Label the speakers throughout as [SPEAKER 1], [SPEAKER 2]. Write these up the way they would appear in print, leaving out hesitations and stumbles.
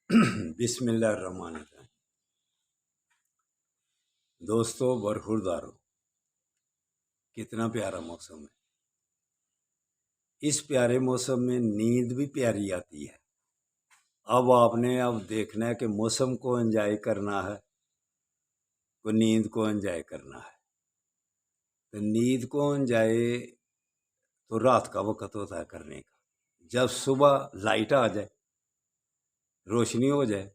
[SPEAKER 1] بسم اللہ الرحمن الرحیم۔ دوستو برخوردارو، کتنا پیارا موسم ہے۔ اس پیارے موسم میں نیند بھی پیاری آتی ہے۔ اب آپ نے دیکھنا ہے کہ موسم کو انجوائے کرنا ہے تو نیند کو انجوائے کرنا ہے۔ تو نیند کو انجوائے تو رات کا وقت ہوتا ہے کرنے کا، جب صبح لائٹ آ جائے، روشنی ہو جائے۔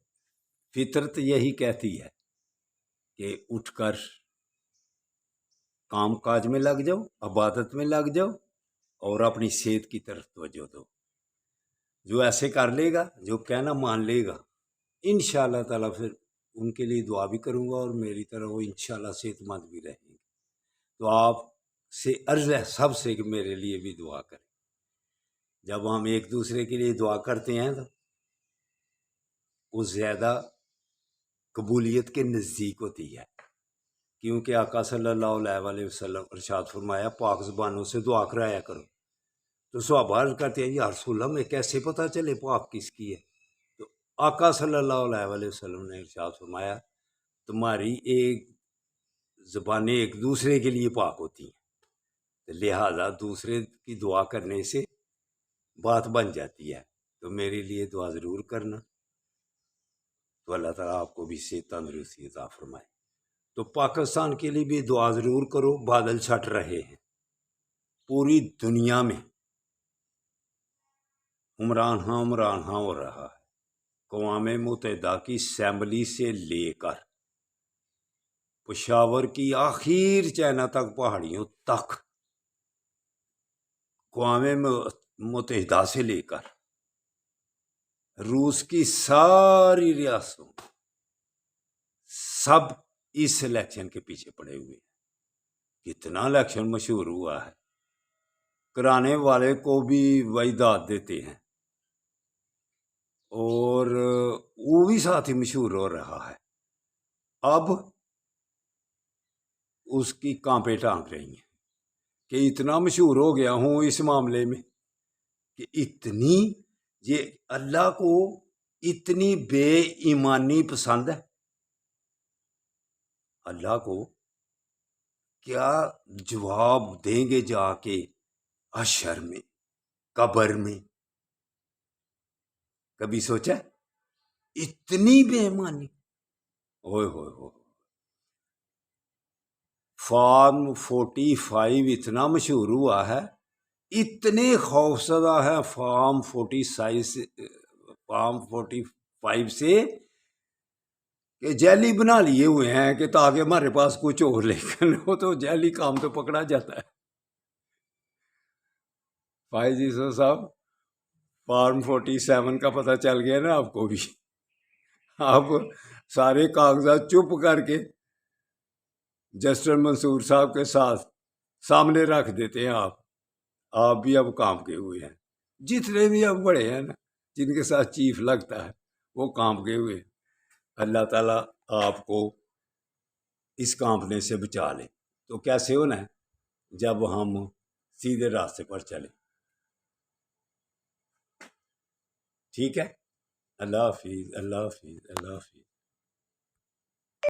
[SPEAKER 1] فطرت یہی کہتی ہے کہ اٹھ کر کام کاج میں لگ جاؤ، عبادت میں لگ جاؤ اور اپنی صحت کی طرف توجہ دو۔ جو ایسے کر لے گا، جو کہنا مان لے گا، انشاءاللہ تعالیٰ پھر ان کے لیے دعا بھی کروں گا اور میری طرح وہ انشاءاللہ صحت مند بھی رہیں گے۔ تو آپ سے عرض ہے سب سے کہ میرے لیے بھی دعا کریں۔ جب ہم ایک دوسرے کے لیے دعا کرتے ہیں تو وہ زیادہ قبولیت کے نزدیک ہوتی ہے، کیونکہ آقا صلی اللہ علیہ وسلم ارشاد فرمایا پاک زبانوں سے دعا کرایا کرو۔ تو صحابہ عرض کرتے ہیں یا رسول اللہ میں کیسے پتہ چلے پاک کس کی ہے؟ تو آقا صلی اللہ علیہ وسلم نے ارشاد فرمایا تمہاری ایک زبانیں ایک دوسرے کے لیے پاک ہوتی ہیں، لہذا دوسرے کی دعا کرنے سے بات بن جاتی ہے۔ تو میرے لیے دعا ضرور کرنا، تو اللہ تعالیٰ آپ کو بھی صحت تندرستی عطا فرمائے۔ تو پاکستان کے لیے بھی دعا ضرور کرو۔ بادل چھٹ رہے ہیں پوری دنیا میں، عمران ہاں ہو رہا ہے۔ اقوام متحدہ کی اسمبلی سے لے کر پشاور کی آخر چائنا تک پہاڑیوں تک، اقوام متحدہ سے لے کر روس کی ساری ریاستوں، سب اس الیکشن کے پیچھے پڑے ہوئے ہیں۔ کتنا الیکشن مشہور ہوا ہے، کرانے والے کو بھی وہی داد دیتے ہیں اور وہ بھی ساتھ ہی مشہور ہو رہا ہے۔ اب اس کی کانپیں ٹانک رہی ہیں کہ اتنا مشہور ہو گیا ہوں اس معاملے میں کہ اتنی یہ اللہ کو اتنی بے ایمانی پسند ہے۔ اللہ کو کیا جواب دیں گے جا کے حشر میں، قبر میں؟ کبھی سوچا اتنی بے ایمانی؟ ہوئے ہوئے ہوئے فارم 45 اتنا مشہور ہوا ہے، اتنے خوفزدہ ہے فارم 45 سے کہ جیلی بنا لیے ہوئے ہیں کہ تاکہ ہمارے پاس کچھ اور، لیکن وہ تو جیلی کام تو پکڑا جاتا ہے۔ بھائی جی صاحب فارم 47 کا پتہ چل گیا نا آپ کو بھی؟ آپ سارے کاغذات چپ کر کے جسٹس منصور صاحب کے ساتھ سامنے رکھ دیتے ہیں۔ آپ بھی اب کام کے ہوئے ہیں، جتنے بھی اب بڑے ہیں نا جن کے ساتھ چیف لگتا ہے وہ کام کے ہوئے ہیں۔ اللہ تعالیٰ آپ کو اس کانپنے سے بچا لے۔ تو کیسے ہونا ہے؟ جب ہم سیدھے راستے پر چلیں۔ ٹھیک ہے، اللہ حافظ، اللہ حافظ، اللہ حافظ۔